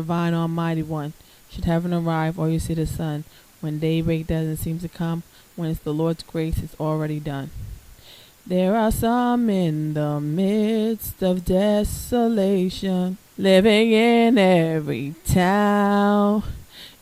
Divine Almighty One. Should heaven arrive or you see the sun, when daybreak doesn't seem to come, when it's the Lord's grace, it's already done. There are some in the midst of desolation, living in every town,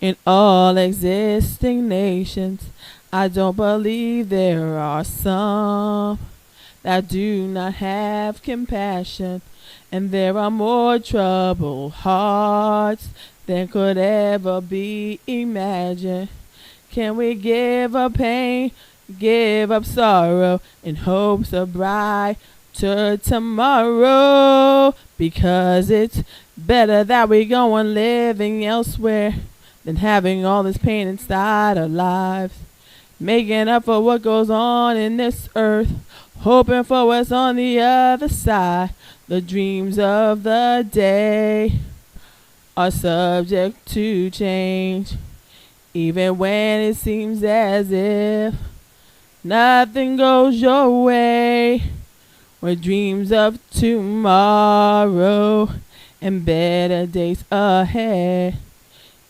in all existing nations. I don't believe there are some that do not have compassion, and there are more troubled hearts than could ever be imagined. Can we give up pain, give up sorrow, in hopes of brighter tomorrow? Because it's better that we go on living elsewhere than having all this pain inside our lives. Making up for what goes on in this earth, hoping for what's on the other side. The dreams of the day are subject to change, even when it seems as if nothing goes your way. With dreams of tomorrow and better days ahead,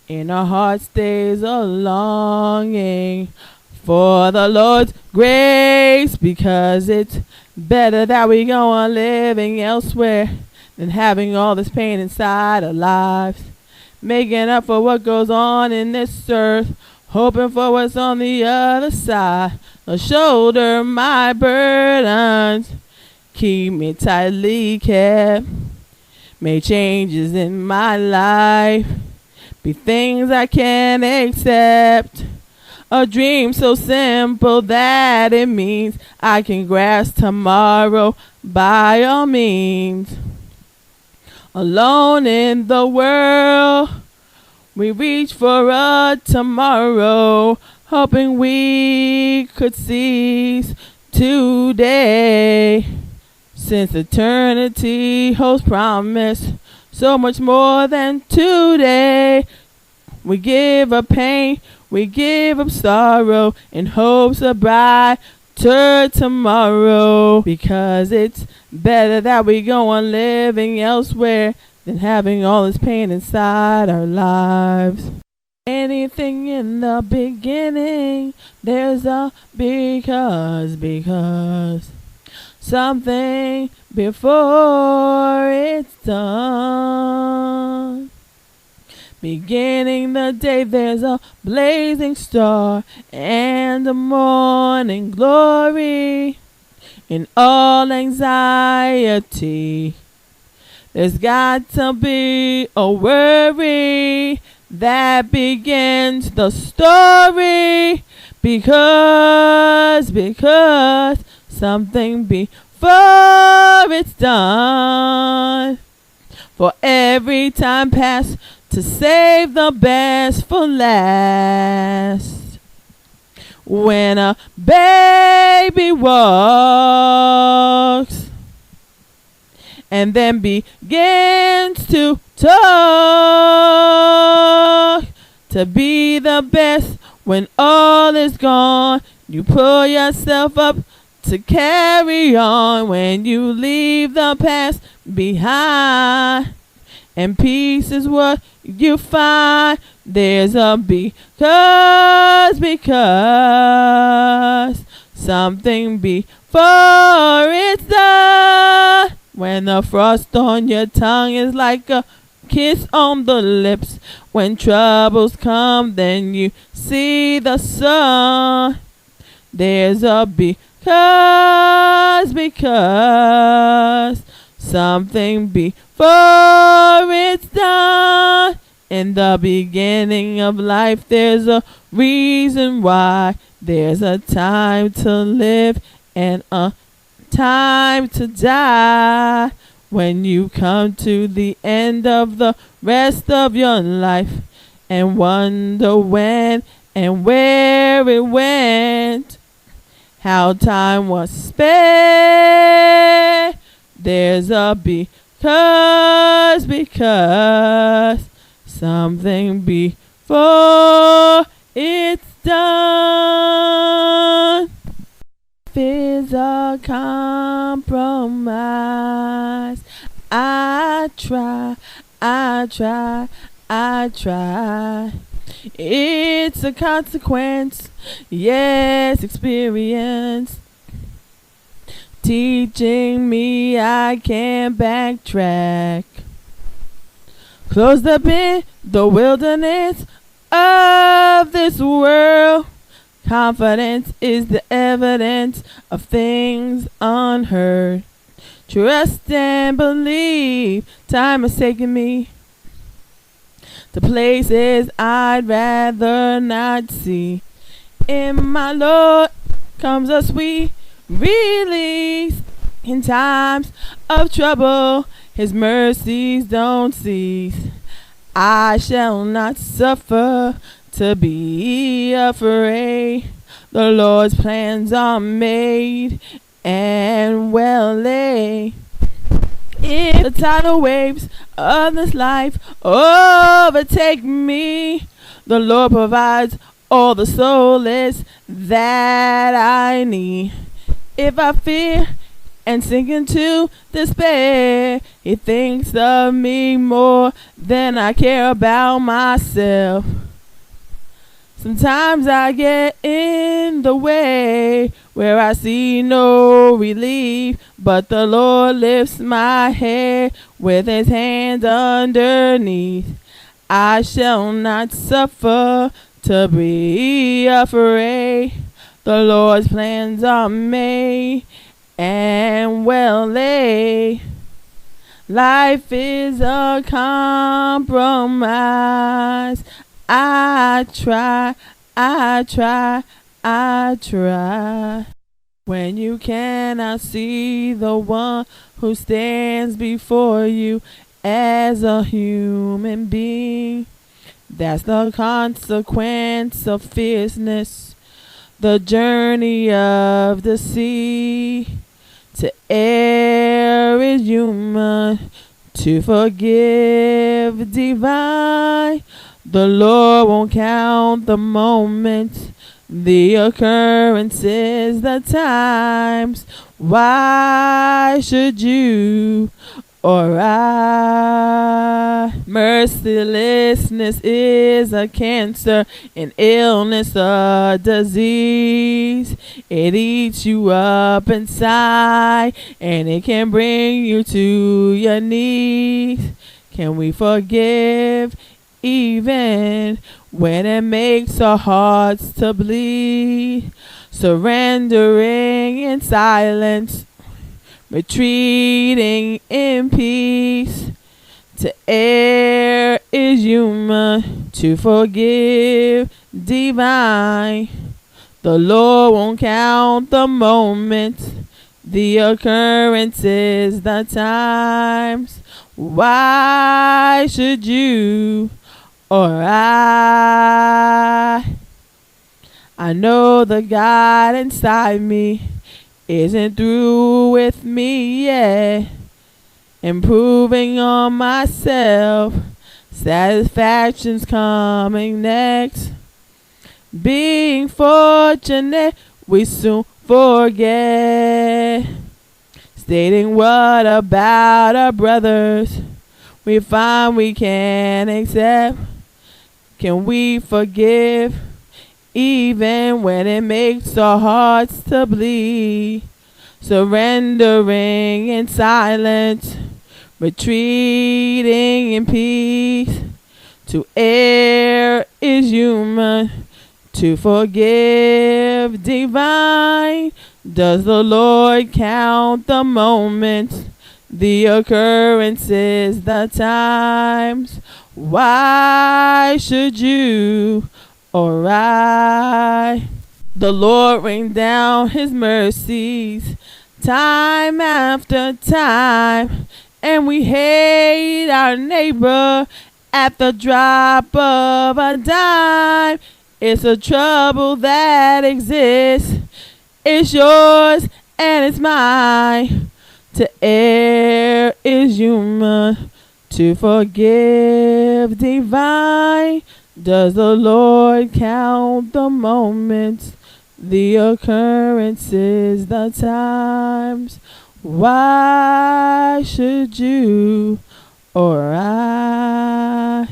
in our hearts stays a longing for the Lord's grace, because it's better that we go on living elsewhere than having all this pain inside our lives. Making up for what goes on in this earth, hoping for what's on the other side. So shoulder my burdens, keep me tightly kept. May changes in my life be things I can't accept. A dream so simple that it means I can grasp tomorrow by all means. Alone in the world, we reach for a tomorrow, hoping we could seize today. Since eternity holds promise, so much more than today. We give up pain, we give up sorrow, in hopes of brighter tomorrow. Because it's better that we go on living elsewhere than having all this pain inside our lives. Anything in the beginning, there's a because something before it's done. Beginning the day, there's a blazing star and a morning glory. In all anxiety, there's got to be a worry that begins the story. Because something before it's done. For every time passed, to save the best for last. When a baby walks and then begins to talk, to be the best when all is gone, you pull yourself up to carry on. When you leave the past behind, and peace is what you find. There's a because something before it's done. When the frost on your tongue is like a kiss on the lips. When troubles come, then you see the sun. There's a because something before it's done. In the beginning of life, there's a reason why. There's a time to live and a time to die. When you come to the end of the rest of your life and wonder when and where it went, how time was spent, there's a because something before it's done. Is a compromise. I try I try. It's a consequence, yes, experience, teaching me I can't backtrack. Closed up in the wilderness of this world, confidence is the evidence of things unheard. Trust and believe, time has taken me to places I'd rather not see. In my Lord comes a sweet release. In times of trouble, His mercies don't cease. I shall not suffer to be afraid. The Lord's plans are made and well laid. If the tidal waves of this life overtake me, the Lord provides all the solace that I need. If I fear and sink into despair, He thinks of me more than I care about myself. Sometimes I get in the way where I see no relief, but the Lord lifts my head with His hand underneath. I shall not suffer to be afraid. The Lord's plans are made and well laid. Life is a compromise. I try. When you cannot see the one who stands before you as a human being, that's the consequence of fierceness, the journey of the sea. To err is human, to forgive divine. The Lord won't count the moments, the occurrences, the times. Why should you or I? Mercilessness is a cancer, an illness, a disease. It eats you up inside, and it can bring you to your knees. Can we forgive even when it makes our hearts to bleed? Surrendering in silence, retreating in peace. To err is human, to forgive divine. The Lord won't count the moments, the occurrences, the times. Why should you or I know the God inside me isn't through with me yet. Improving on myself, satisfaction's coming next. Being fortunate, we soon forget. Stating what about our brothers we find we can't accept. Can we forgive even when it makes our hearts to bleed? Surrendering in silence, retreating in peace. To err is human, to forgive divine. Does the Lord count the moments, the occurrences, the times? Why should you or I? The Lord rained down His mercies time after time, and we hate our neighbor at the drop of a dime. It's a trouble that exists. It's yours and it's mine. To err is human, to forgive divine. Does the Lord count the moments, the occurrences, the times? Why should you or I?